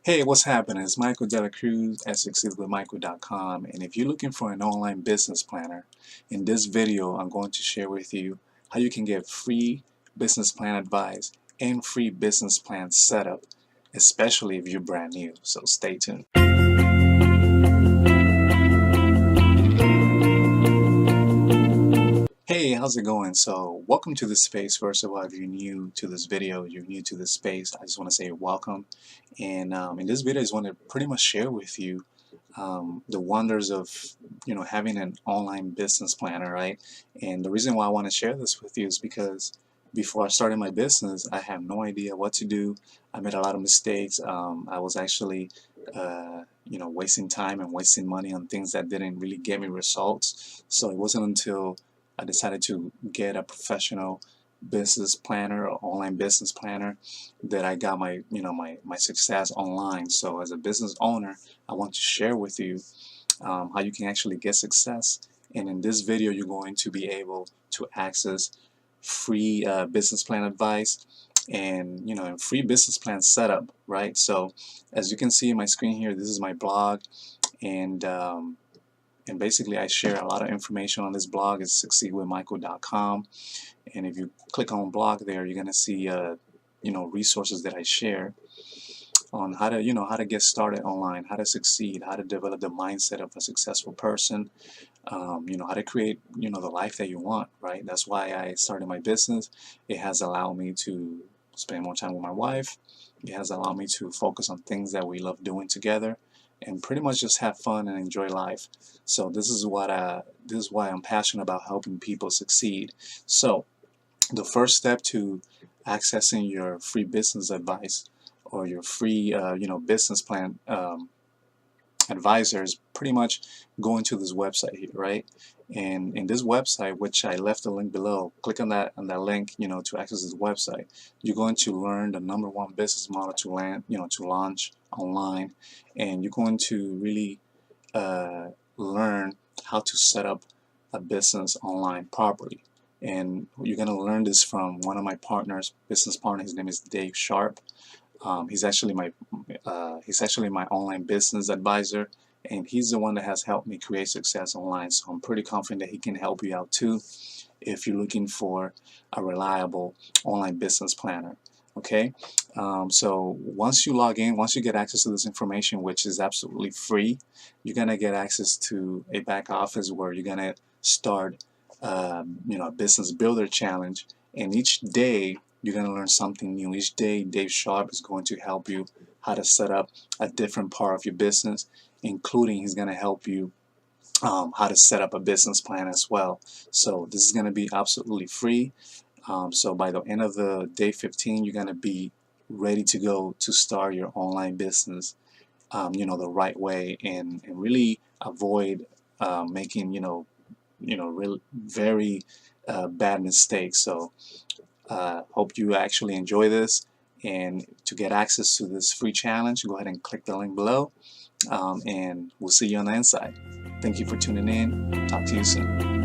Hey, what's happening? It's Michael Dela Cruz at succeedwithmichael.com, and if you're looking for an online business planner, in this video I'm going to share with you how you can get free business plan advice and free business plan setup, especially if you're brand new. So stay tuned. Hey, how's it going? So welcome to this space. First of all, if you're new to this video, you're new to this space, I just want to say welcome. And in this video, I just want to pretty much share with you the wonders of having an online business planner, right? And the reason why I want to share this with you is because before I started my business, I had no idea what to do. I made a lot of mistakes. I was actually wasting time and wasting money on things that didn't really get me results. So it wasn't until I decided to get a professional business planner or online business planner that I got my success online. So as a business owner, I want to share with you how you can actually get success. And in this video, you're going to be able to access free business plan advice and free business plan setup, right? So as you can see in my screen here, this is my blog, and basically I share a lot of information on this blog. It's succeedwithmichael.com, and if you click on blog there, you're gonna see resources that I share on how to get started online, how to succeed, how to develop the mindset of a successful person, how to create the life that you want, right? That's why I started my business. It has allowed me to spend more time with my wife. It has allowed me to focus on things that we love doing together and pretty much just have fun and enjoy life. So this is why I'm passionate about helping people succeed. So the first step to accessing your free business advice or your free business plan advisor is pretty much going to this website here, right? And in this website, which I left the link below, click on that link, to access this website. You're going to learn the #1 business model to launch online, and you're going to really learn how to set up a business online properly. And you're going to learn this from one of my business partners. His name is Dave Sharp. He's actually my online business advisor, and he's the one that has helped me create success online. So I'm pretty confident that he can help you out too if you're looking for a reliable online business planner. Okay, so once you log in, once you get access to this information, which is absolutely free, you're gonna get access to a back office where you're gonna start a business builder challenge, and each day you're going to learn something new. Each day Dave Sharp is going to help you how to set up a different part of your business, including he's going to help you how to set up a business plan as well. So this is going to be absolutely free. So by the end of the day 15, you're going to be ready to go to start your online business the right way, and really avoid making real very bad mistakes. So hope you actually enjoy this, and to get access to this free challenge, go ahead and click the link below, and we'll see you on the inside. Thank you for tuning in. Talk to you soon.